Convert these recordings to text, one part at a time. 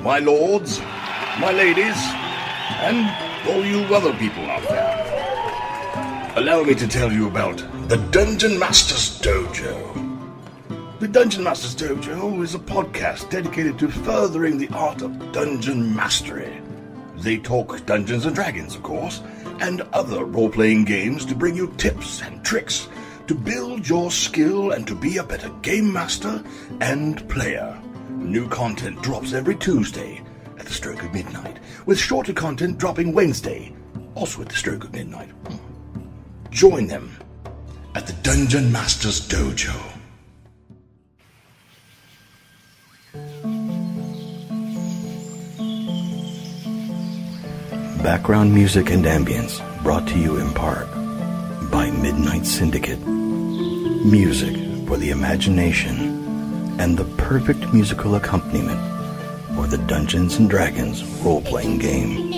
my lords, my ladies, and all you other people out there. Allow me to tell you about the Dungeon Master's Dojo. The Dungeon Master's Dojo is a podcast dedicated to furthering the art of dungeon mastery. They talk Dungeons and Dragons, of course, and other role-playing games to bring you tips and tricks to build your skill and to be a better game master and player. New content drops every Tuesday at the stroke of midnight, with shorter content dropping Wednesday, also at the stroke of midnight. Join them at the Dungeon Master's Dojo. Background music and ambience brought to you in part by Midnight Syndicate. Music for the imagination and the perfect musical accompaniment for the Dungeons and Dragons role-playing game.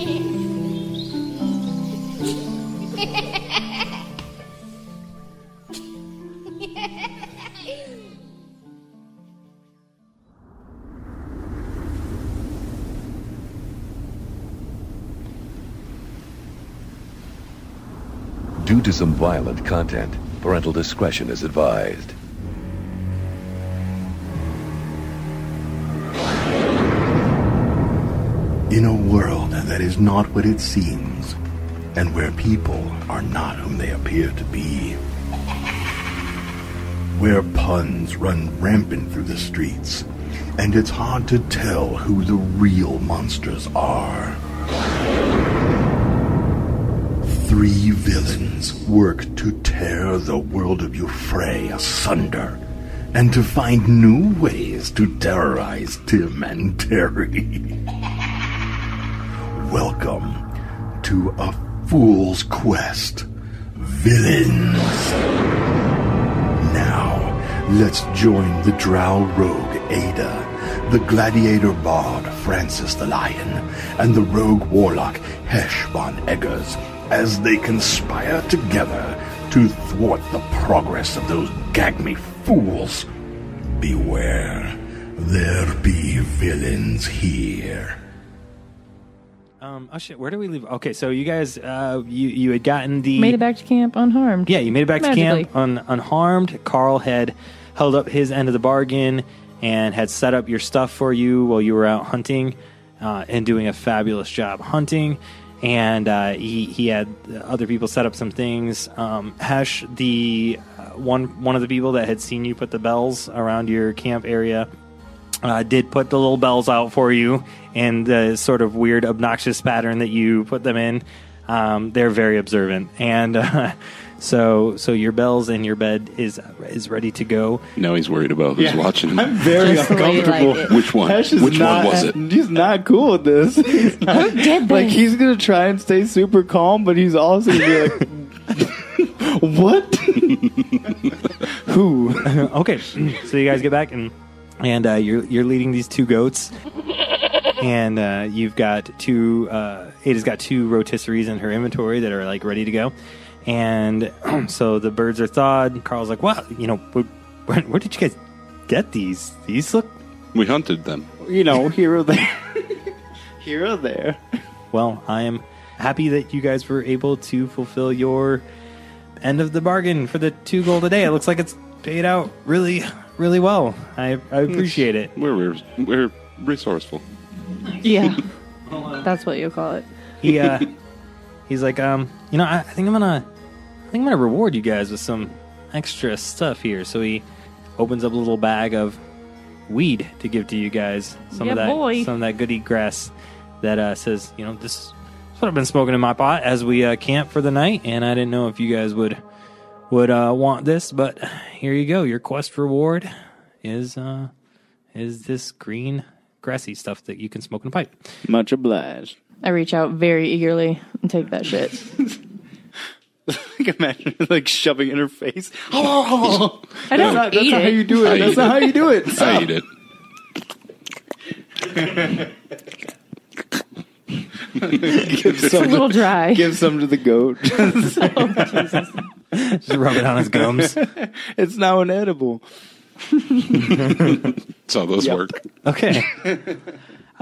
Due to some violent content, parental discretion is advised. In a world that is not what it seems, and where people are not whom they appear to be, where puns run rampant through the streets, and it's hard to tell who the real monsters are. Three villains work to tear the world of Euphrae asunder, and to find new ways to terrorize Tim and Terry. Welcome to A Fool's Quest, Villains. Now, let's join the drow rogue Ayda, the gladiator bard Francis the Lion, and the rogue warlock Hesh von Eggars, as they conspire together to thwart the progress of those gag-me fools. Beware, there be villains here. Oh shit, where do we leave? Okay, so you guys, you had gotten the... Made it back to camp unharmed. Yeah, you made it back Magically. to camp unharmed. Carl had held up his end of the bargain and had set up your stuff for you while you were out hunting and doing a fabulous job hunting. And he had other people set up some things. Hesh, the one of the people that had seen you put the bells around your camp area, did put the little bells out for you in the sort of weird, obnoxious pattern that you put them in. They're very observant, and so your bells and your bed is ready to go. Now he's worried about who's watching him. I'm very Just the way you uncomfortable. like it. Which one? Hesh is Which not, one was it? He's not cool with this. He's not, Who did like this? he's gonna try and stay super calm, but he's also gonna be like, "What? Who?" Okay, so you guys get back and you're leading these two goats, and you've got two. Ada's got two rotisseries in her inventory that are like ready to go, and so the birds are thawed. Carl's like, "Wow, where did you guys get these? These look We hunted them. You know, here or there, here or there. well." I am happy that you guys were able to fulfill your end of the bargain for the 2 gold a day. It looks like it's paid out really, really well. I appreciate it. We're resourceful. Yeah. That's what you call it. He's like, I think I'm gonna reward you guys with some extra stuff here. So he opens up a little bag of weed to give to you guys. Some of that goody grass that says, this is what I've been smoking in my pot as we camp for the night. And I didn't know if you guys would want this, but here you go. Your quest reward is this green grassy stuff that you can smoke in a pipe. Much obliged. I reach out very eagerly and take that shit. Like imagine like shoving in her face. I don't That's eat not it. how you do it. That's not how you do it. I eat it. It's a little dry. Give some to the goat. Just rub it on his gums. It's now an edible. That's how those work. Okay.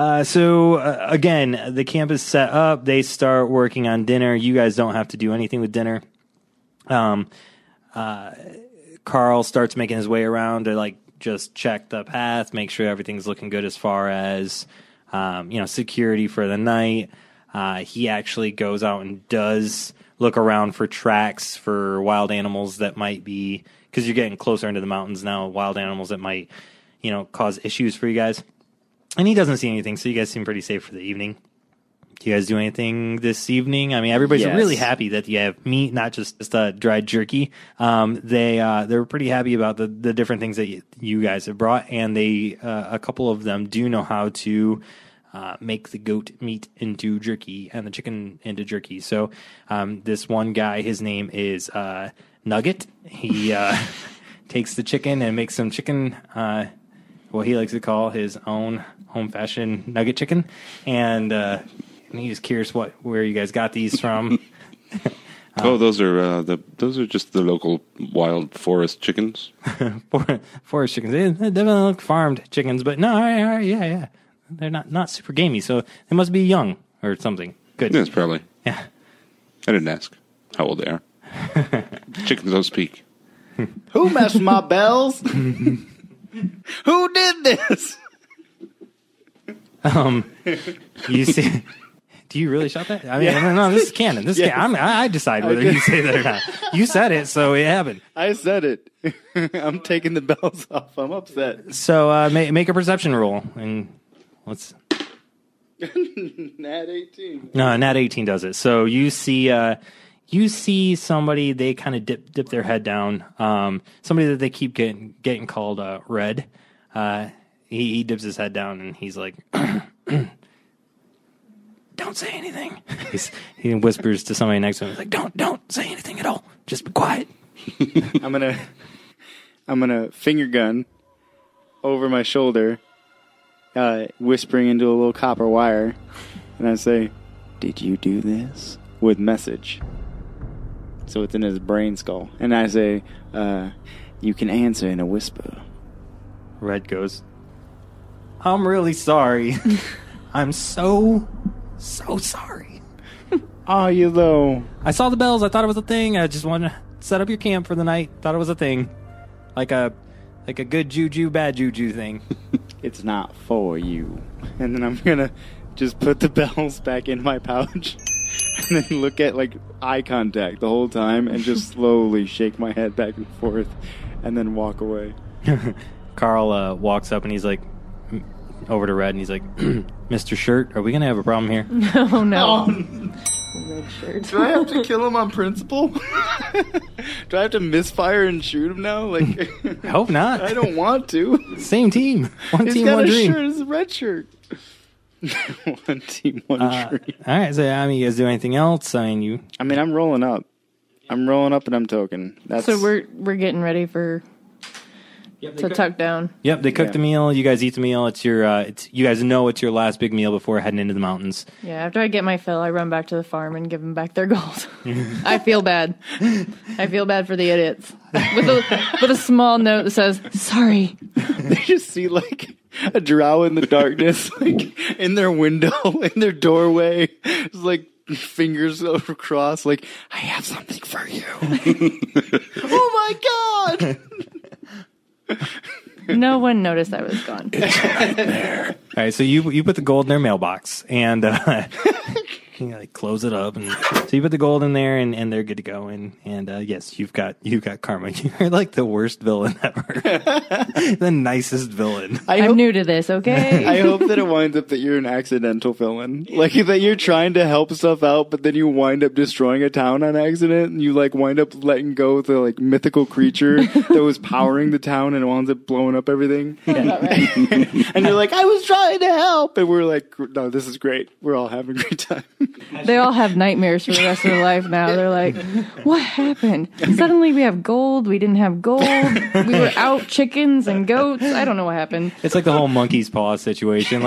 Again, the camp is set up. They start working on dinner. You guys don't have to do anything with dinner. Carl starts making his way around to just check the path, make sure everything's looking good as far as security for the night. He actually goes out and does look around for tracks for wild animals that might be, because you're getting closer into the mountains now, wild animals that might, cause issues for you guys. And he doesn't see anything, so you guys seem pretty safe for the evening. Do you guys do anything this evening? I mean, everybody's really happy that you have meat, not just dried jerky. They're pretty happy about the different things that you guys have brought, and a couple of them do know how to make the goat meat into jerky and the chicken into jerky. So this one guy, his name is Nugget. He takes the chicken and makes some chicken, what he likes to call his own home-fashioned nugget chicken, and he's curious where you guys got these from. Those are just the local wild forest chickens. Forest chickens. They definitely look farmed chickens, but no, yeah. They're not super gamey, so they must be young or something. Good. Yes, probably. Yeah. I didn't ask how old they are. Chickens don't speak. Who messed with my bells? Who did this? You see, do you really shout that? I mean, no, this is canon. This is canon. I decide whether you say that or not. You said it, so it happened. I said it. I'm taking the bells off. I'm upset. So make a perception roll, and let's. Nat 18. No, Nat 18 does it. So you see somebody. They kind of dip their head down. Somebody that they keep getting called Red. He dips his head down and he's like, "Don't say anything." He whispers to somebody next to him. He's like, "Don't say anything at all. Just be quiet." I'm gonna finger gun over my shoulder, whispering into a little copper wire, and I say, "Did you do this?" with message. So it's in his brain skull, and I say, "You can answer in a whisper." Red goes, "I'm really sorry. I'm so sorry." Are you though? I saw the bells. I thought it was a thing. I just wanted to set up your camp for the night. Thought it was a thing, like a good juju, bad juju thing. It's not for you. And then I'm gonna just put the bells back in my pouch, and then look at eye contact the whole time, and just slowly shake my head back and forth, and then walk away. Carl walks up and he's like, over to Red, and he's like, "Mr. Shirt, are we gonna have a problem here?" Oh no. Red shirt. Do I have to kill him on principle? Do I have to misfire and shoot him now? I hope not. I don't want to. Same team. One He's team, got one a dream. shirt. It's a red shirt. One team, one dream. All right. So, you guys do anything else? I'm rolling up. I'm rolling up and I'm token. So we're getting ready to tuck down. Yep, they cook the meal. You guys eat the meal. It's your. You guys know it's your last big meal before heading into the mountains. Yeah, after I get my fill, I run back to the farm and give them back their gold. I feel bad. I feel bad for the idiots. With a small note that says, "Sorry." They just see a drow in the darkness, in their window, in their doorway, just fingers across, I have something for you. Oh my god! No one noticed I was gone. It's a nightmare. All right, so you put the gold in their mailbox, and you close it up, and so you put the gold in there, and they're good to go. And yes, you've got karma. You're the worst villain ever, the nicest villain. I'm new to this, okay? I hope that it winds up that you're an accidental villain, that you're trying to help stuff out, but then you wind up destroying a town on accident, and you wind up letting go of the mythical creature that was powering the town, and it winds up blowing up everything. Yeah. Right. And you're like, I was trying to help, and we're like, no, this is great. We're all having a great time. They all have nightmares for the rest of their life now. They're like, what happened? Suddenly we have gold. We didn't have gold. We were out chickens and goats. I don't know what happened. It's like the whole monkey's paw situation.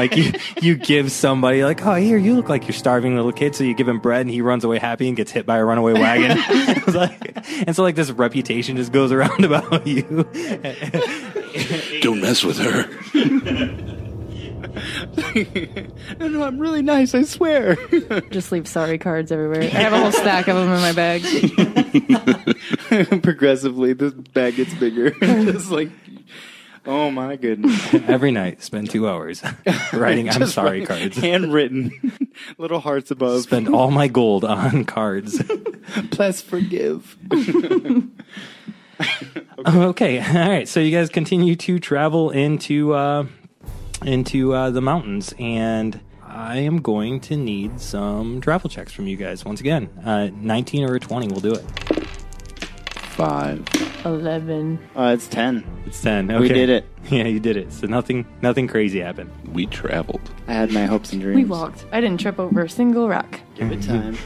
You give somebody oh, here, you look like you're starving little kid. So you give him bread and he runs away happy and gets hit by a runaway wagon. And so this reputation just goes around about you. Don't mess with her. No, I'm really nice, I swear. Just leave sorry cards everywhere. I have a whole stack of them in my bag. Progressively, this bag gets bigger. Just like, oh my goodness. Every night, spend 2 hours writing I'm Just sorry writing- cards. Handwritten. Little hearts above. Spend all my gold on cards. Please forgive. Okay. All right. So you guys continue to travel into the mountains, and I am going to need some travel checks from you guys once again. 19 or a 20 will do it. 5. 11. It's 10. It's 10. Okay. We did it. Yeah, you did it. So nothing crazy happened. We traveled. I had my hopes and dreams. We walked. I didn't trip over a single rock. Give it time.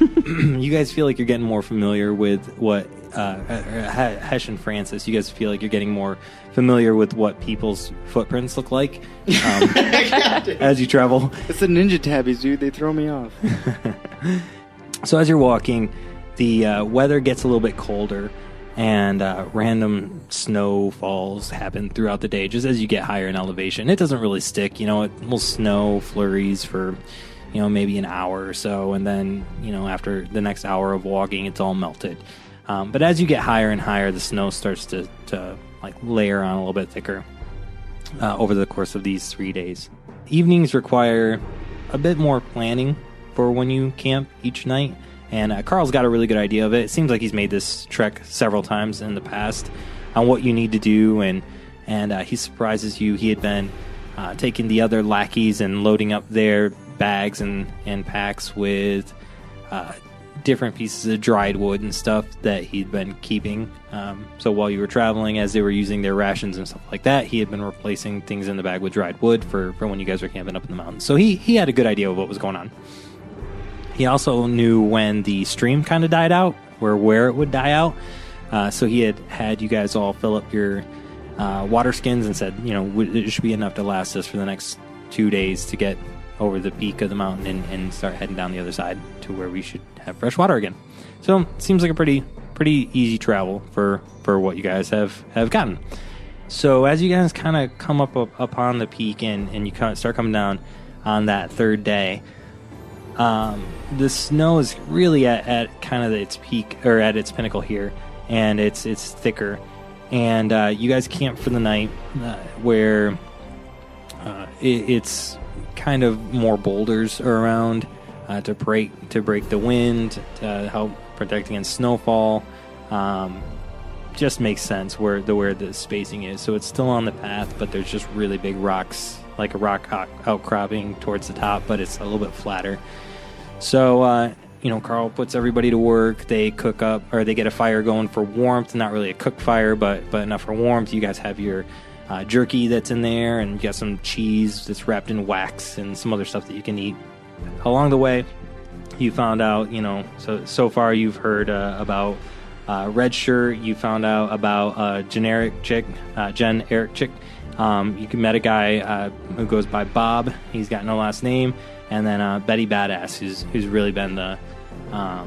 You guys feel like you're getting more familiar with what Hesh and Francis. You guys feel like you're getting more familiar with what people's footprints look like as you travel. It's the ninja tabbies, dude. They throw me off. So as you're walking, the weather gets a little bit colder, and random snowfalls happen throughout the day just as you get higher in elevation. It doesn't really stick. It will snow flurries for maybe an hour or so, and then after the next hour of walking, it's all melted. But as you get higher and higher, the snow starts to like layer on a little bit thicker over the course of these 3 days. Evenings require a bit more planning for when you camp each night. And Carl's got a really good idea of it. It seems like he's made this trek several times in the past on what you need to do, and he surprises you. He had been taking the other lackeys and loading up their bags and packs with different pieces of dried wood and stuff that he'd been keeping. So while you were traveling, as they were using their rations and stuff like that, he had been replacing things in the bag with dried wood for when you guys were camping up in the mountains. So he had a good idea of what was going on. He also knew when the stream kind of died out, or where it would die out. So he had you guys all fill up your water skins and said, it should be enough to last us for the next 2 days to get over the peak of the mountain and start heading down the other side to where we should have fresh water again. So it seems like a pretty easy travel for what you guys have gotten. So as you guys kind of come up upon the peak and you kind of start coming down on that third day, the snow is really at kind of its peak, or at its pinnacle here, and it's thicker. And you guys camp for the night where it's kind of more boulders around to break the wind, to help protect against snowfall. Just makes sense where the spacing is. So it's still on the path, but there's just really big rocks, like a rock outcropping towards the top, but it's a little bit flatter. So, Carl puts everybody to work. They cook up, or they get a fire going for warmth. Not really a cooked fire, but enough for warmth. You guys have your jerky that's in there, and you got some cheese that's wrapped in wax and some other stuff that you can eat. Along the way, you found out, so far you've heard about Red Shirt. You found out about Jen Eric Chick. You met a guy who goes by Bob. He's got no last name. And then Betty Badass, who's really been the, I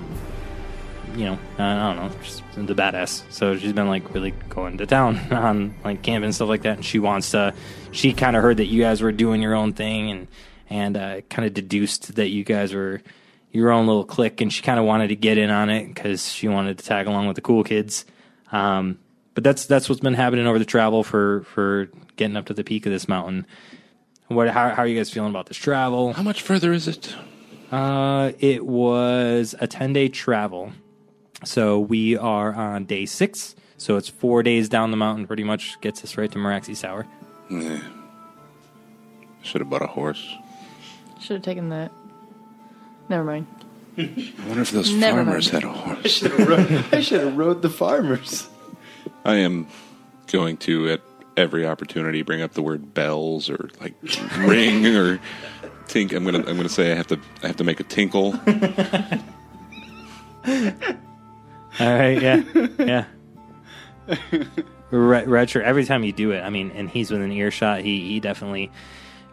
don't know, just the badass. So she's been like really going to town on like camping and stuff like that. And she kind of heard that you guys were doing your own thing and kind of deduced that you guys were your own little clique. And she kind of wanted to get in on it because she wanted to tag along with the cool kids. But that's what's been happening over the travel for getting up to the peak of this mountain. How are you guys feeling about this travel? How much further is it? It was a 10-day travel. So we are on day 6. So it's 4 days down the mountain, pretty much gets us right to Maraxi Sour. Yeah. Should have bought a horse. Should have taken that. Never mind. I wonder if those Never farmers mind. had a horse. I should have rode the farmers. I am going to, at every opportunity, bring up the word bells or like ring or tink. I'm gonna say I have to make a tinkle. All right, yeah. Retro. Every time you do it, I mean, and he's within earshot, he definitely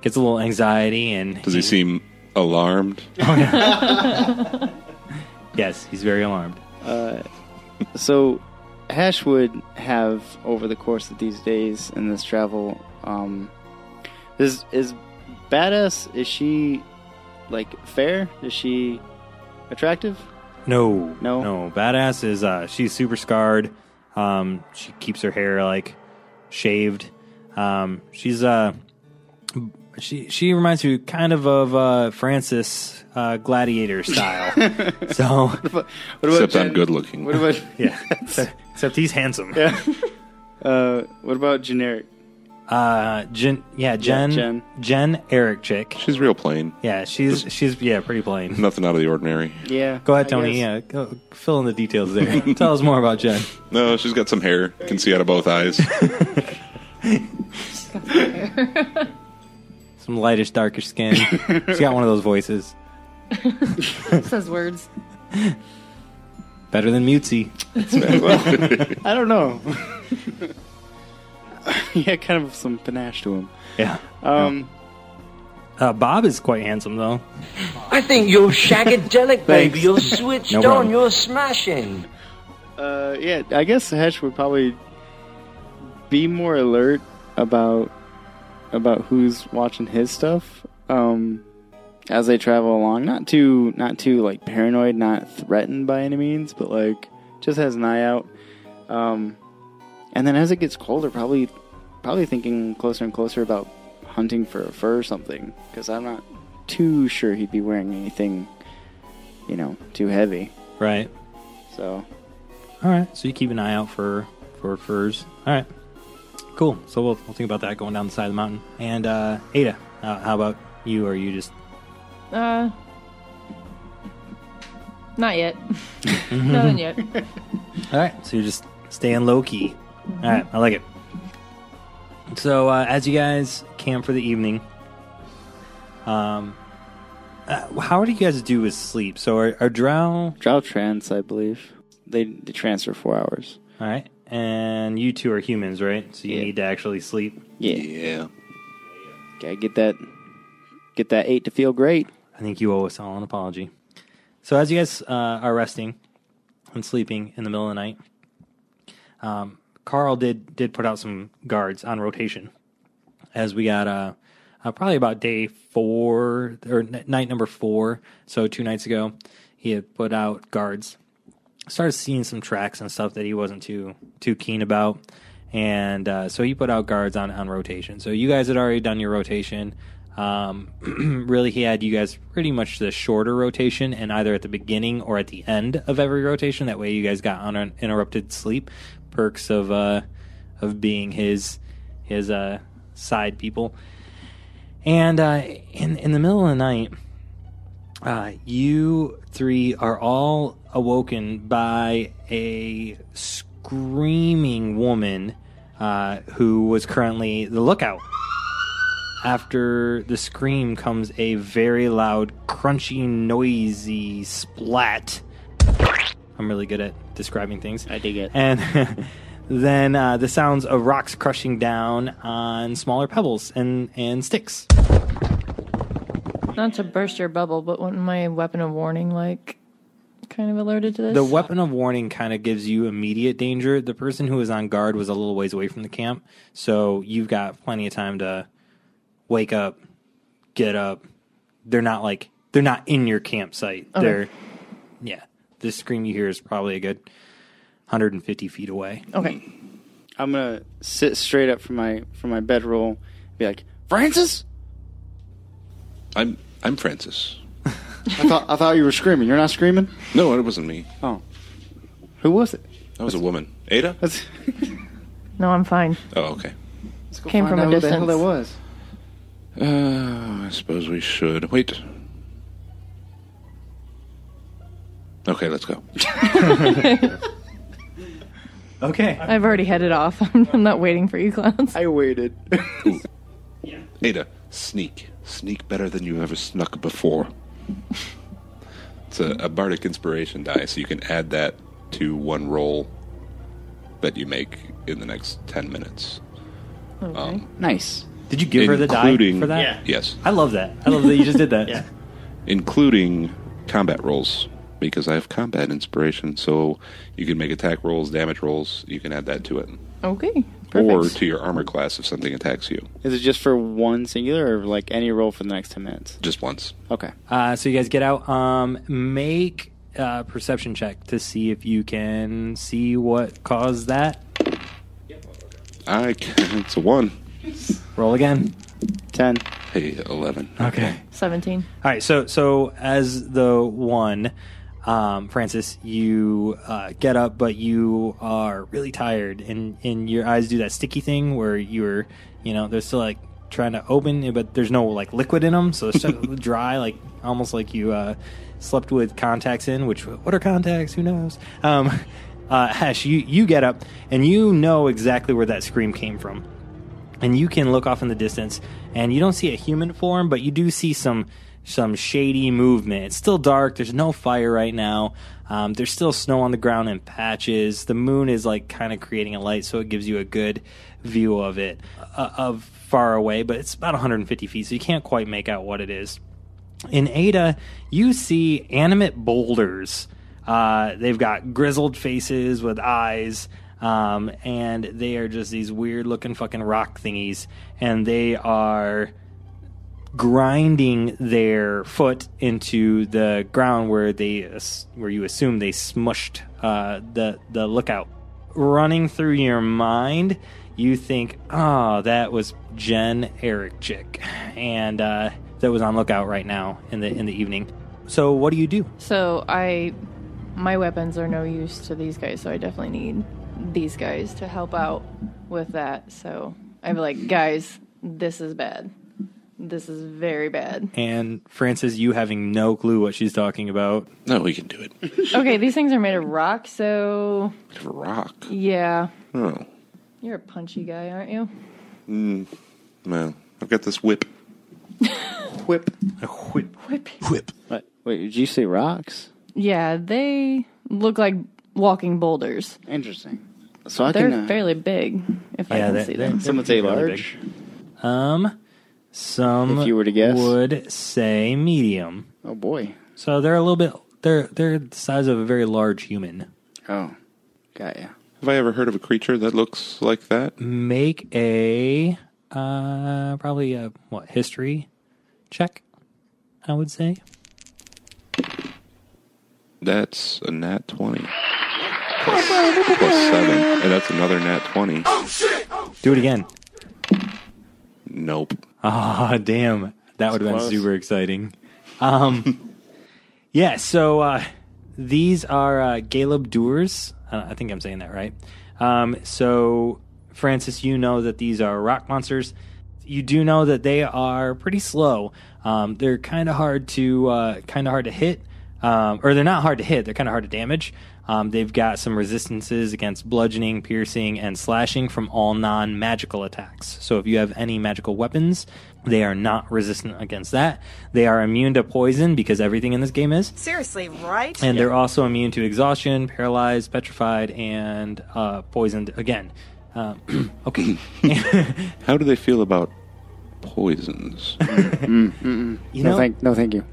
gets a little anxiety. And Does he seem alarmed? Yes, he's very alarmed. So Hesh would have, over the course of these days in this travel, is Badass, is she, like, fair? Is she attractive? No. No? Badass is she's super scarred. She keeps her hair like shaved. She's she reminds me kind of Francis Gladiator style. So What about Except I'm Jen? good looking. What about yeah, except he's handsome. yeah? What about generic? Jen Eric chick. She's real plain. Yeah, she's pretty plain. Nothing out of the ordinary. Yeah. Go ahead, I Tony. guess. Yeah, go fill in the details there. Tell us more about Jen. No, she's got some hair. You can see out of both eyes. Some lightish, darkish skin. She's got one of those voices. Says words. Better than Mutesy. I don't know. Yeah, kind of some panache to him. Yeah. Bob is quite handsome, though. I think you're shagadelic, baby. You're switched No on. problem. You're smashing. Yeah, I guess Hesh would probably be more alert about who's watching his stuff as they travel along. Not too like paranoid, not threatened by any means, but like just has an eye out. And then as it gets colder, probably thinking closer and closer about hunting for a fur or something, because I'm not too sure he'd be wearing anything, too heavy. Right. So All right. So you keep an eye out for furs. All right. Cool. So we'll think about that going down the side of the mountain. And Ayda, how about you? Or are you just Not yet. Nothing yet. all right? So you're just staying low key. All right. I like it. So as you guys camp for the evening, how do you guys do with sleep? So are drow? Drow trance, I believe. They transfer 4 hours. All right. And you two are humans, right? So you Yeah. need to actually sleep. Yeah. Gotta get that 8 to feel great. I think you owe us all an apology. So as you guys are resting and sleeping in the middle of the night, Carl did put out some guards on rotation. As we got probably about day 4 or night number 4, so 2 nights ago, he had put out guards. Started seeing some tracks and stuff that he wasn't too keen about, and so he put out guards on rotation. So you guys had already done your rotation. Really, he had you guys pretty much the shorter rotation, and either at the beginning or at the end of every rotation. That way, you guys got uninterrupted sleep. Perks of being his side people. And in the middle of the night, you three are all awoken by a screaming woman who was currently the lookout. After the scream comes a very loud, crunchy, noisy splat. I'm really good at describing things. I dig it. And then the sounds of rocks crushing down on smaller pebbles and sticks. Not to burst your bubble, but wasn't my weapon of warning kind of alerted to this? The weapon of warning kind of gives you immediate danger. The person who was on guard was a little ways away from the camp, so you've got plenty of time to wake up, get up. They're not in your campsite. Okay. The scream you hear is probably a good 150 feet away. Okay. I'm gonna sit straight up from my bedroll, and be like, Francis? I'm Francis. I thought you were screaming. You're not screaming? No, it wasn't me. Oh. Who was it? That was a woman. Ayda? Let's No, I'm fine. Oh, okay. go Came find from a out who the hell distance. that was. I suppose we should. Wait. Okay, let's go. Okay. I've already headed off. I'm not waiting for you clowns. I waited. Ayda, sneak. Sneak better than you've ever snuck before. It's a bardic inspiration die, so you can add that to one roll that you make in the next 10 minutes. Okay. Nice. Did you give her the die Including- for that? Yeah. Yes. I love that. I love that you just did that. Yeah. Including combat rolls, because I have combat inspiration, so you can make attack rolls, damage rolls. You can add that to it. Okay. or to your armor class if something attacks you. Is it just for one singular, or like any roll for the next 10 minutes? Just once. Okay. So you guys get out. Make a perception check to see if you can see what caused that. It's a 1. Roll again. 10. Hey, 11. Okay. 17. All right. So as the one, Francis, you get up, but you are really tired, and your eyes do that sticky thing where you're, they're still like trying to open, but there's no like liquid in them, so it's just dry, like almost like you slept with contacts in. What are contacts? Who knows? Hesh, you get up, and you know exactly where that scream came from. And you can look off in the distance, and you don't see a human form, but you do see some shady movement. It's still dark. There's no fire right now. There's still snow on the ground in patches. The moon is like kind of creating a light, so it gives you a good view of it of far away, but it's about 150 feet, so you can't quite make out what it is. In Ayda, you see animate boulders. They've got grizzled faces with eyes, and they are just these weird-looking fucking rock thingies, and they are grinding their foot into the ground where you assume they smushed the lookout. Running through your mind, you think, that was Jen Eric chick, and that was on lookout right now in the evening. So what do you do? So my weapons are no use to these guys, so I definitely need these guys to help out with that. So I'm like, guys, this is bad. This is very bad. And Francis, you having no clue what she's talking about. No, we can do it. Okay, these things are made of rock, so... Made of rock? Yeah. Oh. You're a punchy guy, aren't you? Well, I've got this whip. Whip. A whip. Whip. What? Wait, did you say rocks? Yeah, they look like walking boulders. Interesting. So They're can... fairly big, if I can see them. Some would say large. Some if you were to guess, would say medium. Oh boy! So they're a little bit. They're the size of a very large human. Oh, got ya. Have I ever heard of a creature that looks like that? Make a probably a history check, I would say. That's a nat 20. Plus 7, and that's another nat 20. Do it again. Nope. Ah, damn. That would have been super exciting. Yeah, so these are Galeb Duhrs. I think I'm saying that right. So, Francis, you know that these are rock monsters. You do know that they are pretty slow. They're kind of hard to hit. Or they're not hard to hit. They're kind of hard to damage. They've got some resistances against bludgeoning, piercing, and slashing from all non-magical attacks. So if you have any magical weapons, they are not resistant against that. They are immune to poison because everything in this game is. Seriously, right? And they're also immune to exhaustion, paralyzed, petrified, and poisoned again. Okay. How do they feel about poisons? You know, no, thank you.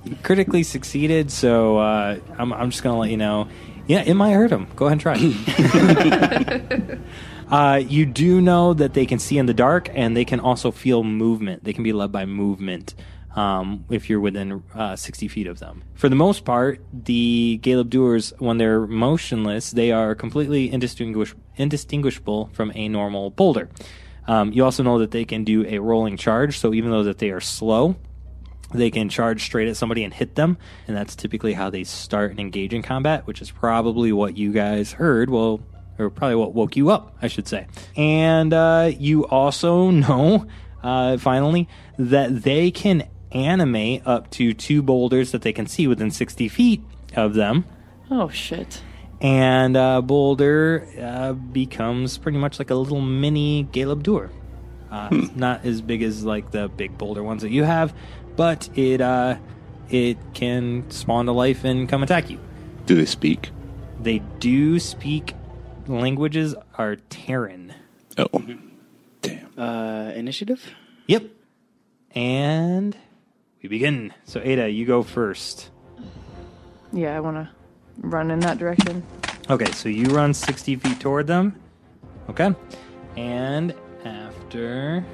You critically succeeded, so I'm just going to let you know. Yeah, it might hurt them. Go ahead and try. You do know that they can see in the dark, and they can also feel movement. They can be led by movement if you're within 60 feet of them. For the most part, the Galeb Duhrs, when they're motionless, they are completely indistinguishable from a normal boulder. You also know that they can do a rolling charge, so even though that they are slow, they can charge straight at somebody and hit them, and that's typically how they start and engage in combat, which is probably what you guys heard, or probably what woke you up, I should say. And you also know, finally, that they can animate up to 2 boulders that they can see within 60 feet of them. Oh, shit. And boulder becomes pretty much like a little mini Galeb Duhr. It's not as big as like the big boulder ones that you have, but it can spawn to life and come attack you. Do they speak? They do speak. Languages are Terran. Oh, damn. Initiative? Yep. And we begin. So, Ayda, you go first. Yeah, I want to run in that direction. Okay, so you run 60 feet toward them. Okay. And after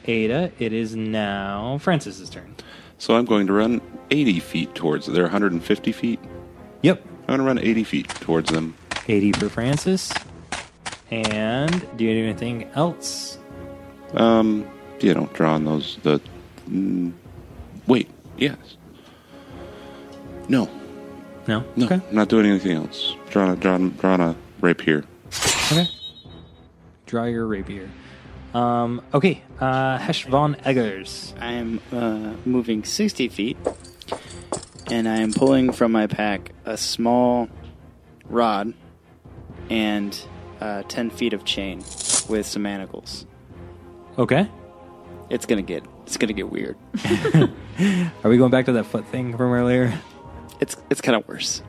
Ayda, it is now Francis's turn. So I'm going to run 80 feet towards them. They're 150 feet. Yep. I'm going to run 80 feet towards them. 80 for Francis. And do you do anything else? You know, draw on those. Wait, yes. No. No? No, Okay. I'm not doing anything else. Drawing a rapier. Okay. Draw your rapier. Okay. Hesh von Eggars. I am moving 60 feet, and I am pulling from my pack a small rod and 10 feet of chain with some manacles. Okay. It's gonna get weird. Are we going back to that foot thing from earlier? It's kind of worse.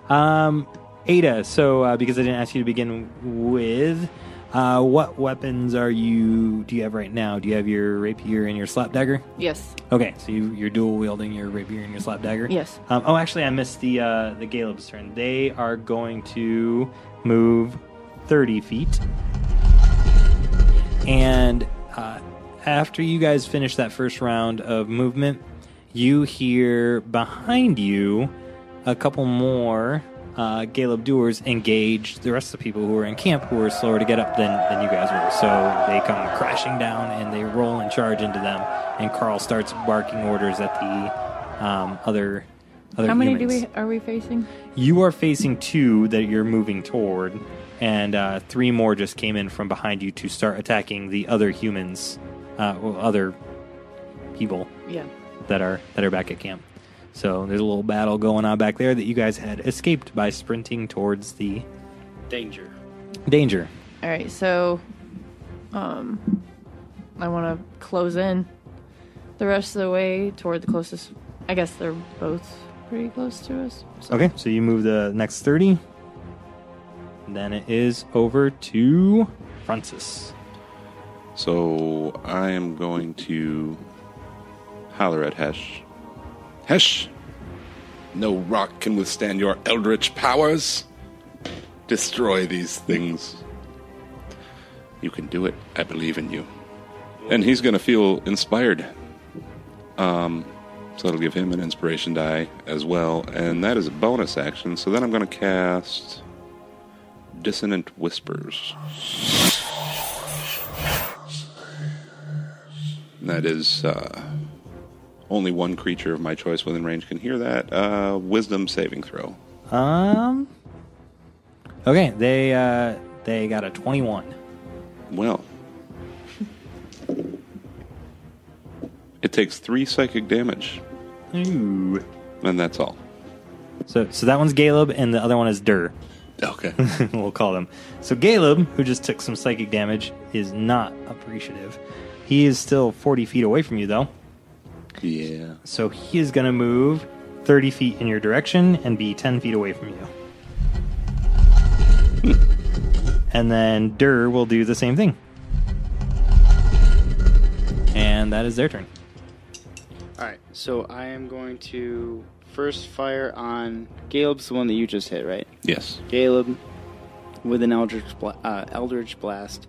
Ayda, so because I didn't ask you to begin with, what weapons do you have right now? Do you have your rapier and your slap dagger? Yes. Okay, so you're dual wielding your rapier and your slap dagger? Yes. Actually, I missed the Galeb's turn. They are going to move 30 feet. And after you guys finish that first round of movement, you hear behind you a couple more Galeb Duhrs engage the rest of the people who are in camp who are slower to get up than you guys were. So they come crashing down and they roll and charge into them. And Carl starts barking orders at the other How many humans. are we facing? You are facing 2 that you're moving toward, and 3 more just came in from behind you to start attacking the other humans, other people Yeah. that are back at camp. So there's a little battle going on back there that you guys had escaped by sprinting towards the Danger. danger. All right. So, I want to close in the rest of the way toward the closest. I guess they're both pretty close to us. So. Okay, so you move the next 30. Then it is over to Francis. So I am going to holler at Hesh. Hesh! No rock can withstand your eldritch powers. Destroy these things. You can do it. I believe in you. And he's going to feel inspired. So that'll give him an inspiration die as well. And that is a bonus action. So then I'm going to cast Dissonant Whispers. And that is only one creature of my choice within range can hear that. Wisdom saving throw. Okay, they got a 21. Well, it takes 3 psychic damage, Ooh. and that's all. So that one's Galeb, and the other one is Duhr. Okay. We'll call them. So Galeb, who just took some psychic damage, is not appreciative. He is still 40 feet away from you, though. Yeah. So he is going to move 30 feet in your direction and be 10 feet away from you. And then Duhr will do the same thing. And that is their turn. Alright, so I am going to first fire on Galeb's the one that you just hit, right? Yes. Galeb with an Eldritch Blast,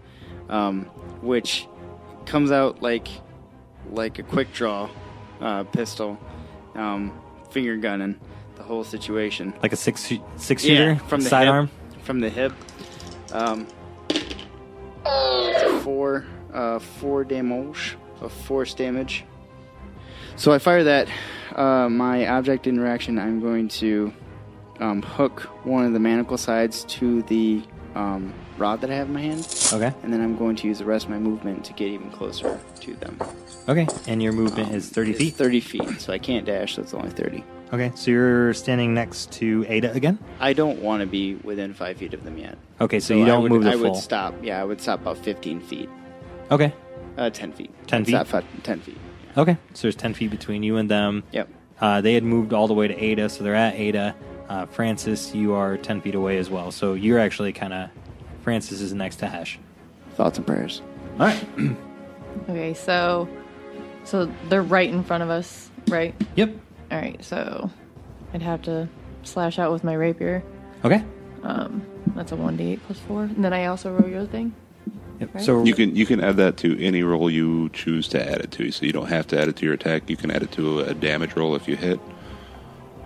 which comes out like a quick draw pistol, finger gunning the whole situation. Like a six shooter from the sidearm. From the hip. It's four damage, a force damage. So I fire that. My object interaction, I'm going to hook one of the manacle sides to the rod that I have in my hand. Okay. And then I'm going to use the rest of my movement to get even closer to them. Okay. And your movement is 30 It's feet? 30 feet, so I can't dash, so it's only 30. Okay. So you're standing next to Ayda again? I don't want to be within 5 feet of them yet. Okay, so you don't move the I full. would stop. Yeah, I would stop about 15 feet. Okay. 10 feet. 10 feet? 10 feet. Okay. So there's 10 feet between you and them. Yep. They had moved all the way to Ayda, so they're at Ayda. Francis, you are 10 feet away as well. So you're actually kind of... Francis is next to Hesh. Thoughts and prayers. All right. Okay, so they're right in front of us, right? Yep. All right, so I'd have to slash out with my rapier. Okay. That's a 1d8 plus 4. And then I also roll your thing. Yep. Right. So You can add that to any roll you choose to add it to. So you don't have to add it to your attack. You can add it to a damage roll if you hit,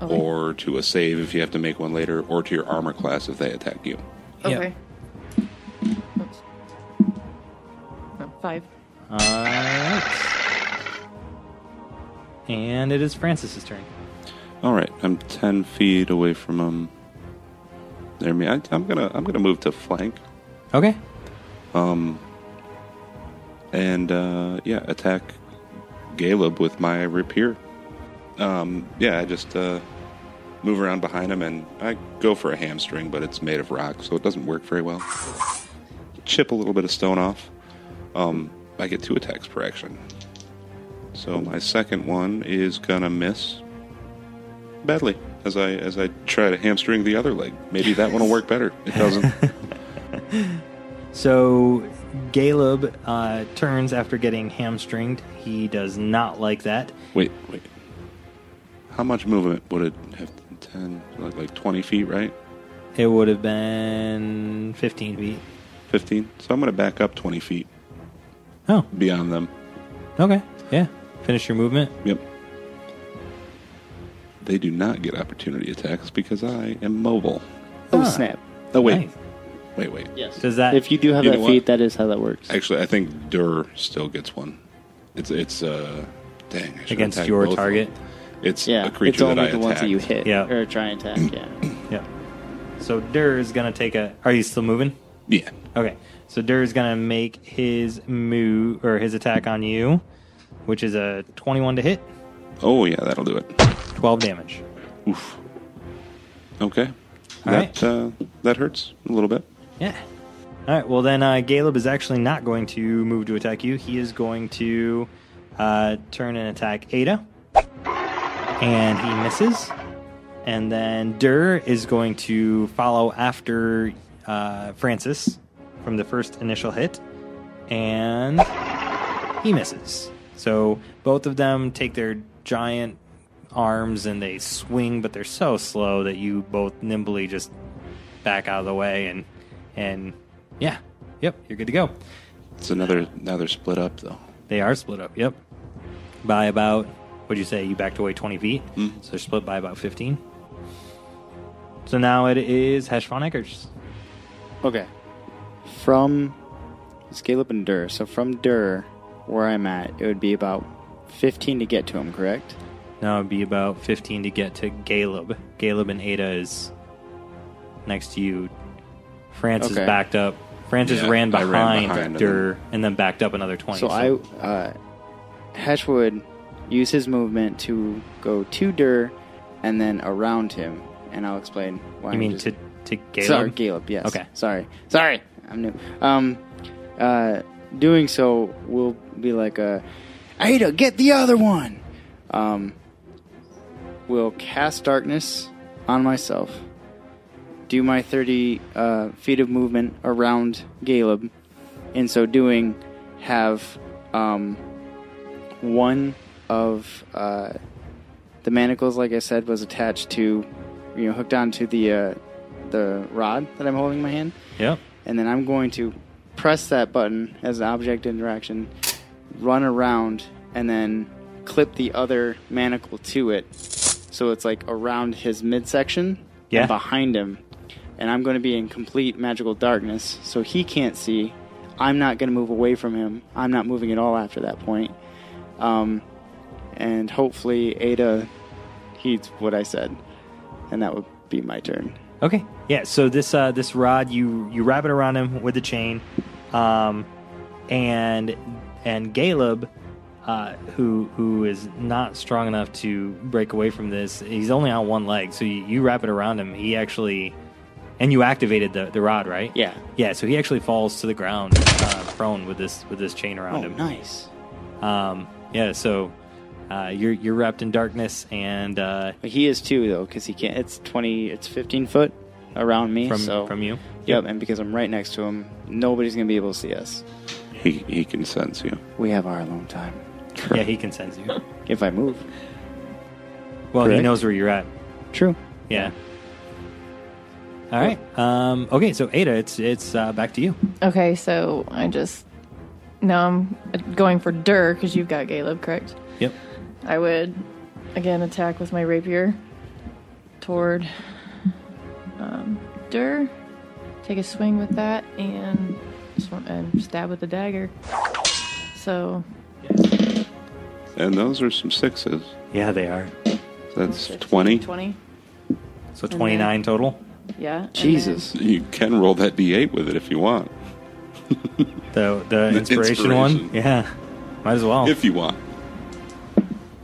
Okay. or to a save if you have to make one later, or to your armor class if they attack you. Okay. Oops. No, 5. Alright. And it is Francis's turn. All right, I'm 10 feet away from him. There, me. I'm gonna move to flank. Okay. Attack Galeb with my rapier. I just move around behind him, and I go for a hamstring, but it's made of rock, so it doesn't work very well. Chip a little bit of stone off. I get 2 attacks per action. So my second one is gonna miss badly as I try to hamstring the other leg. Maybe that one will work better. It doesn't. So Galeb turns after getting hamstringed. He does not like that. Wait. How much movement would it have? 10, like 20 feet, right? It would have been 15 feet. 15? So I'm going to back up 20 feet Oh, beyond them. okay. Yeah. Finish your movement. Yep. They do not get opportunity attacks because I am mobile. Oh, Ah. snap. Oh, wait. Nice. Wait. Yes. Does that- If you do have You that know what? feat, that is how that works. Actually, I think Duhr still gets one. It's dang. I should Against attack your both of target? them. It's Yeah, a creature it's only that I the ones that you attacked. hit Yeah. or try and attack. Yeah. Yep. So Duhr is going to take a... Are you still moving? Yeah. Okay. So Duhr is going to make his move, or his attack on you, which is a 21 to hit, Oh, yeah, that'll do it. 12 damage. Oof. Okay. All right. That hurts a little bit. Yeah. All right. Well, then Galeb is actually not going to move to attack you. He is going to turn and attack Ayda, and he misses. And then Duhr is going to follow after Francis from the first initial hit, and he misses. So both of them take their giant arms and they swing, but they're so slow that you both nimbly just back out of the way, and yeah, yep, you're good to go. It's now they're split up, though. They are split up, yep, by about, what'd you say, you backed away 20 feet, so they're split by about 15. So now it is Hesh von Eggars. Okay. From Galeb and Duhr. So from Duhr, where I'm at, it would be about 15 to get to him, correct? Now it'd be about 15 to get to Galeb. Galeb and Ayda is next to you. Francis Okay. backed up. Francis Yeah, ran I ran behind behind Duhr and then backed up another 20. So Hesh would use his movement to go to Duhr and then around him, and I'll explain why. You I'm mean just- to Galeb? Sorry, Galeb, yes. Okay. Sorry, I'm new. Doing so will be like Ayda, get the other one! Will cast darkness on myself, do my 30 feet of movement around Galeb, in so doing have one of the manacles, like I said, was attached to, hooked onto the rod that I'm holding in my hand. Yep. And then I'm going to press that button as an object interaction, run around, and then clip the other manacle to it. So it's like around his midsection Yeah. and behind him. And I'm going to be in complete magical darkness, so he can't see. I'm not going to move away from him. I'm not moving at all after that point. And hopefully Ayda heeds what I said. And that would be my turn. Okay. Yeah. So this rod, you wrap it around him with a chain, and Galeb, who is not strong enough to break away from this, he's only on one leg. So you wrap it around him. He actually, and you activated the rod, right? Yeah. Yeah. So he actually falls to the ground, prone with this chain around him. Nice. Yeah. So you're wrapped in darkness, and But he is too, though, because he can't. It's 15 foot around me. from you. Yep, and because I'm right next to him, nobody's going to be able to see us. He can sense you. We have our alone time. Yeah, he can sense you. If I move. Well, he Correct. knows where you're at. True. Yeah. All right. Okay, so Ayda, it's back to you. Okay, so now I'm going for Duhr because you've got Galeb, correct? Yep. I would again attack with my rapier toward Duhr. Take a swing with that and stab with the dagger. So. And those are some 6s. Yeah, they are. So that's 20. 20. So 29 total. Yeah. and Jesus. You can roll that D8 with it if you want. The inspiration one? Yeah. Might as well. If you want.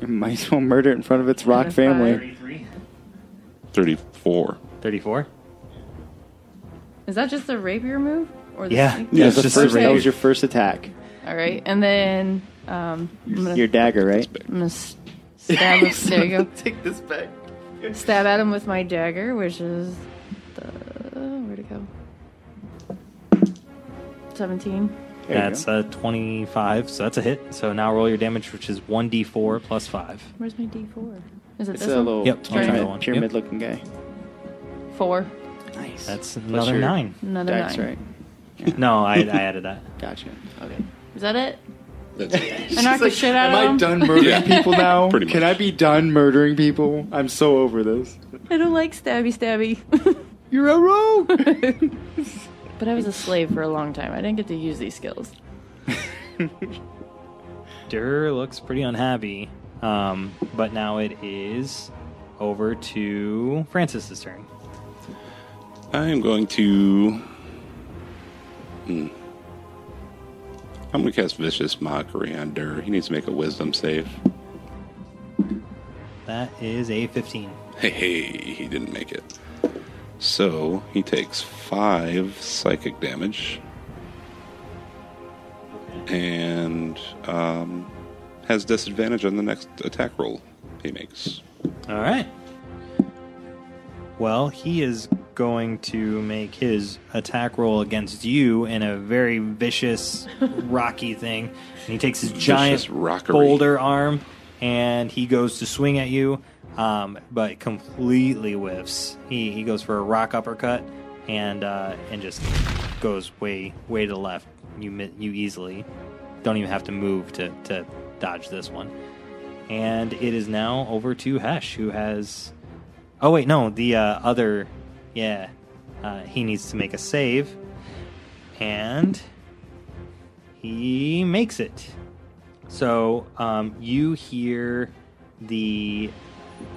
You might as well murder it in front of its rock Minus family. 33. 34. 34? Is that just the rapier move? Or the Yeah. sneak? Yeah, That's the just first, a that was rapier. your first attack. All right, and then I'm gonna, Your dagger, right? I'm gonna stab. There you go. Take this back. Stab at him with my dagger, which is where'd it go? 17. There you That's 25, so that's a hit. So now roll your damage, which is 1d4 plus 5. Where's my D4? Is it It's this a one? little Yep, triangle one. pyramid looking guy. 4. Nice. That's Plus another your 9. Another That's 9. right. No, I added that. Gotcha. Okay. Is that it? That's it. I knocked the shit out Am I of him. done murdering people now? Pretty much. Can I be done murdering people? I'm so over this. I don't like stabby. You're a rogue! But I was a slave for a long time. I didn't get to use these skills. Duhr looks pretty unhappy, but now it is over to Francis's turn. I am going to... I'm going to cast Vicious Mockery on Duhr. He needs to make a Wisdom save. That is a 15. Hey, he didn't make it. So, he takes 5 psychic damage. And has disadvantage on the next attack roll he makes. All right. Well, he is going to make his attack roll against you in a very vicious, rocky thing. And he takes his giant Vicious rockery. boulder arm and he goes to swing at you, but completely whiffs. He goes for a rock uppercut and just goes way to the left. You easily don't even have to move to dodge this one. And it is now over to Hesh, who has... Oh, wait, no, the other... Yeah, he needs to make a save. And he makes it. So you hear the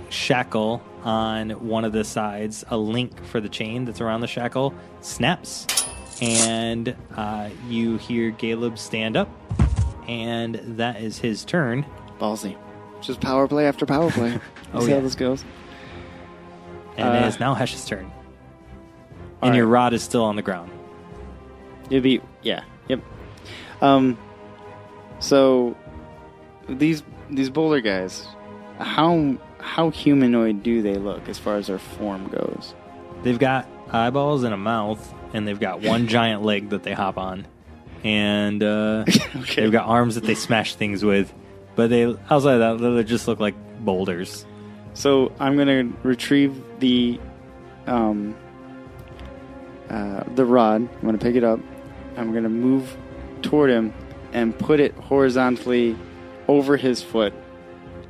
shackle on one of the sides, a link for the chain that's around the shackle, snaps. And you hear Galeb stand up. And that is his turn. Ballsy. Just power play after power play. Oh, See yeah. how this goes? And it is now Hesh's turn. all And your right. rod is still on the ground. It'd be... Yeah. Yep. So, these boulder guys, how humanoid do they look as far as their form goes? They've got eyeballs and a mouth, and they've got one giant leg that they hop on. And they've got arms that they smash things with. But outside of that, they just look like boulders. So I'm gonna retrieve the rod. I'm gonna pick it up. I'm gonna move toward him and put it horizontally over his foot,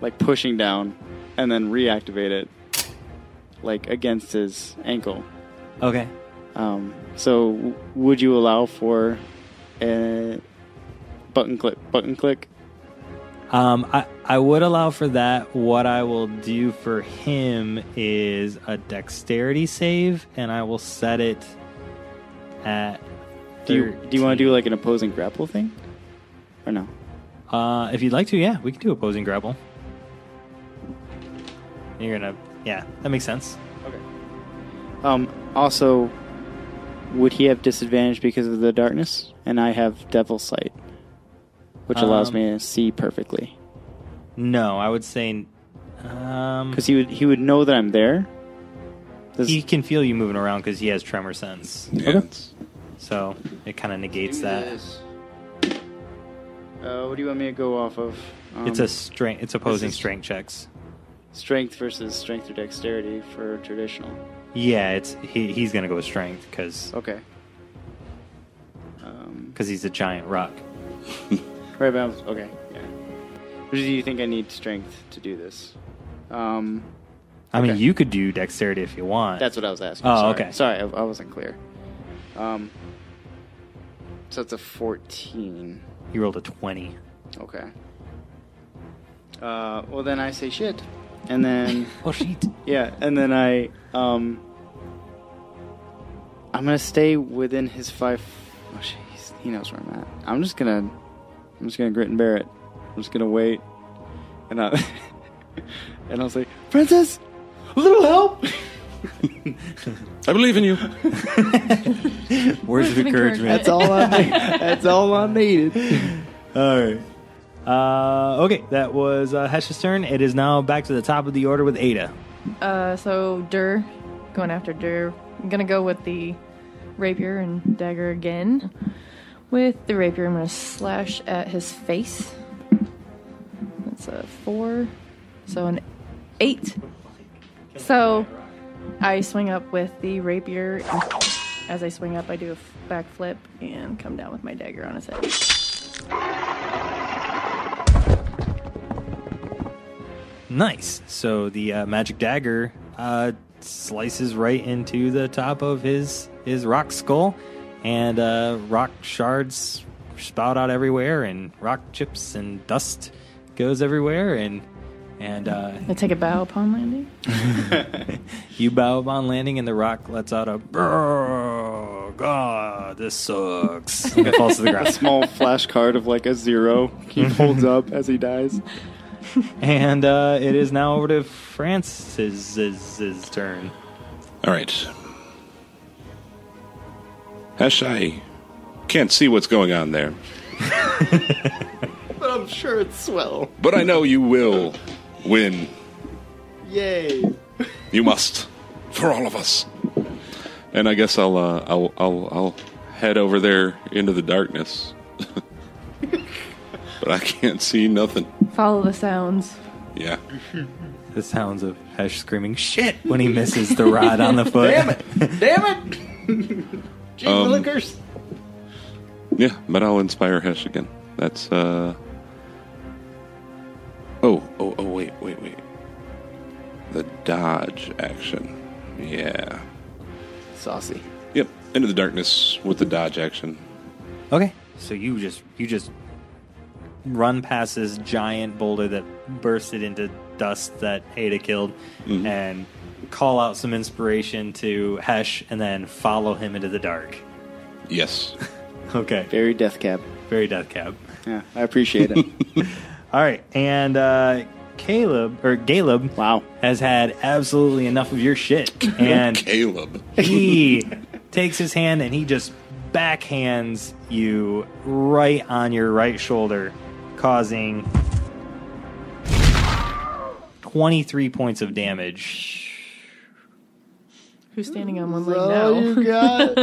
like pushing down, and then reactivate it, like against his ankle. Okay. So would you allow for a button click? I would allow for that. What I will do for him is a dexterity save, and I will set it at 13. Do you want to do like an opposing grapple thing? Or no? If you'd like to, yeah, we can do opposing grapple. You're gonna... Yeah, that makes sense. Also, would he have disadvantage because of the darkness? And I have Devil's Sight, which allows me to see perfectly. No, I would say... Because he would know that I'm there. he can feel you moving around because he has tremor sense. Yeah, Okay. it's- So it kind of negates that. What do you want me to go off of? It's a strength. It's opposing this is- strength checks. Strength versus strength or dexterity for traditional. Yeah, he's gonna go with strength because Okay. he's a giant rock. Right, okay. Yeah. Or do you think I need strength to do this? I mean, Okay. you could do dexterity if you want. That's what I was asking. Oh, Sorry. okay. Sorry, I wasn't clear. So it's a 14. You rolled a 20. Okay. Well, then I say shit. And then... Oh, shit. Yeah, and then I'm gonna stay within his 5... Oh, shit, he knows where I'm at. I'm just gonna grit and bear it. I'm just gonna wait. And I'll say, Princess, a little help! I believe in you. Words of encouragement. That's all That's all I needed. All right. Okay, that was Hesh's turn. It is now back to the top of the order with Ayda. So Duhr, going after Duhr. I'm gonna go with the rapier and dagger again. With the rapier, I'm gonna slash at his face. That's a 4, so an 8. So I swing up with the rapier. As I swing up, I do a backflip and come down with my dagger on his head. Nice. So the magic dagger slices right into the top of his rock skull, and rock shards spout out everywhere, and rock chips and dust goes everywhere, and I take a bow upon landing. you bow upon landing, and the rock lets out a "Oh God, this sucks." And it falls to the ground. Small flashcard of like a 0 he holds up as he dies. And it is now over to Francis's turn. All right. Hesh, I can't see what's going on there, But I'm sure it's swell. but I know you will win. Yay. You must, for all of us. And I guess I'll head over there into the darkness. But I can't see nothing. Follow the sounds. Yeah. The sounds of Hesh screaming shit when he misses the rod on the foot. Damn it! Gee willikers. Yeah, but I'll inspire Hesh again. That's Oh, wait. The dodge action. Yeah. Saucy. Yep, into the darkness with the dodge action. Okay, so you just run past this giant boulder that bursted into dust that Ayda killed, and call out some inspiration to Hesh, and then follow him into the dark. Yes. Okay, Very death cab. very death cab. Yeah, I appreciate it. All right, and Galeb Wow. has had absolutely enough of your shit, and Caleb. he takes his hand and he just backhands you right on your right shoulder, causing 23 points of damage. Who's standing on one leg Oh, now? you got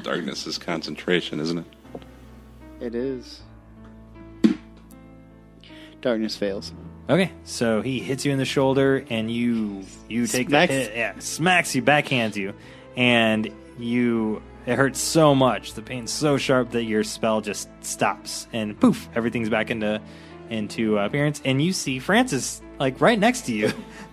Darkness is concentration, isn't it? It is. Darkness fails. Okay, so he hits you in the shoulder, and you take Smacks. the hit. Yeah, smacks you, backhands you, and it hurts so much. The pain's so sharp that your spell just stops, and poof, everything's back into appearance. And you see Francis like right next to you.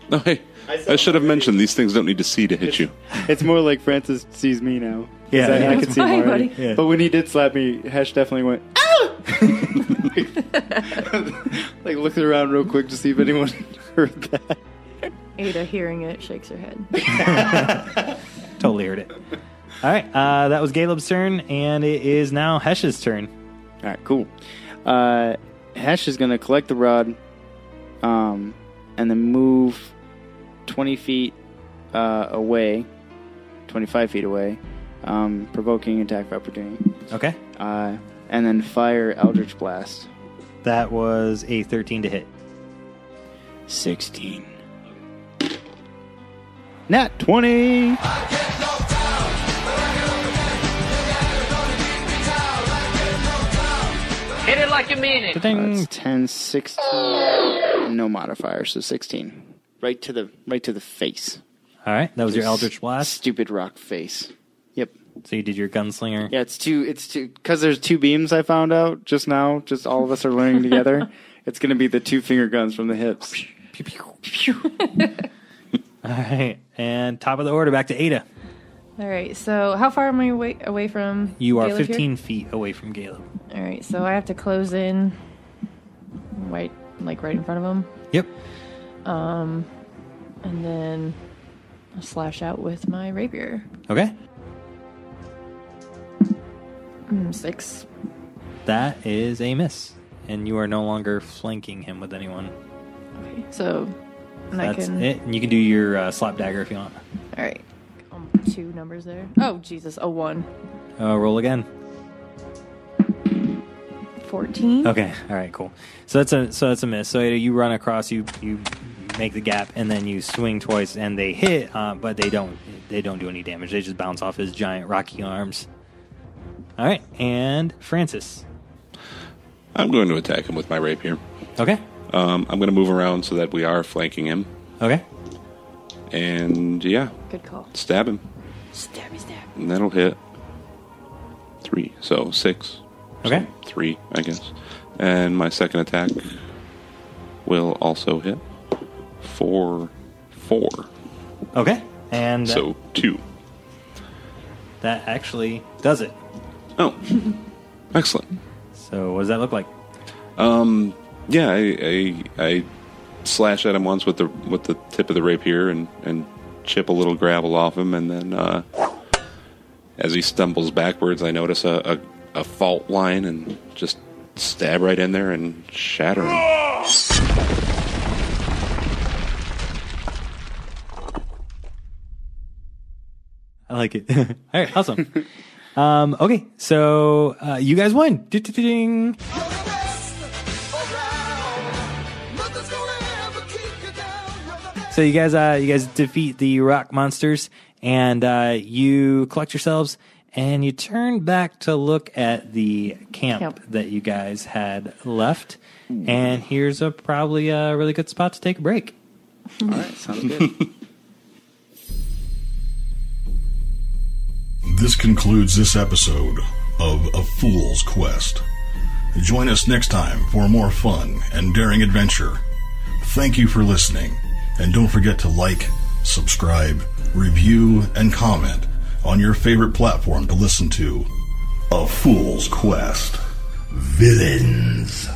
No, hey, I should have mentioned these things don't need to see to hit you. It's more like Francis sees me now. Yeah, I yeah. can see Hi, more already. buddy. Yeah. But when he did slap me, Hesh definitely went, ah! Like looking around real quick to see if anyone heard that. Ayda, hearing it, shakes her head. Totally heard it. All right, that was Galeb's turn, and it is now Hesh's turn. All right, cool. Hesh is going to collect the rod and then move 20 feet away, 25 feet away, provoking attack of opportunity. Okay, And then fire Eldritch Blast. that was a 13 to hit. 16. Nat 20! Hit it like you mean it. Ding. That's 10, 16. No modifier, so 16. Right to the face. All right, that was your Eldritch Blast. Stupid rock face. Yep. So you did your gunslinger. Yeah, it's two, because there's 2 beams I found out just now, just all of us are learning together. It's going to be the 2 finger guns from the hips. All right, and top of the order, back to Ayda. All right, so how far am I away from You are Galeb 15 here? feet away from Galeb. All right, so I have to close in right in front of him. Yep. And then I'll slash out with my rapier. Okay. 6. That is a miss. And you are no longer flanking him with anyone. Okay, so and That's I can. it. And you can do your slap dagger if you want. All right, 2 numbers there. Oh Jesus, a 1. Roll again. 14. Okay. All right. Cool. So that's a miss. So you run across, you make the gap, and then you swing twice, and they hit, but they don't do any damage. They just bounce off his giant rocky arms. All right. And Francis. I'm going to attack him with my rapier. Okay. I'm going to move around so that we are flanking him. Okay. And yeah, Good call. stab him. Stabby stab. And that'll hit 3. So 6. Okay. So 3, I guess. And my second attack will also hit for 4. Okay. And So 2. that actually does it. Oh, excellent. So what does that look like? Yeah, I slash at him once with the tip of the rapier and chip a little gravel off him, and then as he stumbles backwards, I notice a fault line and just stab right in there and shatter him. I like it. All right, awesome. Okay, so you guys won. Ding. So you guys defeat the rock monsters, and you collect yourselves, and you turn back to look at the camp that you guys had left. And here's probably a really good spot to take a break. All right, sounds good. This concludes this episode of A Fool's Quest. Join us next time for more fun and daring adventure. Thank you for listening, and don't forget to like, subscribe, review, and comment on your favorite platform to listen to A Fool's Quest. Villains.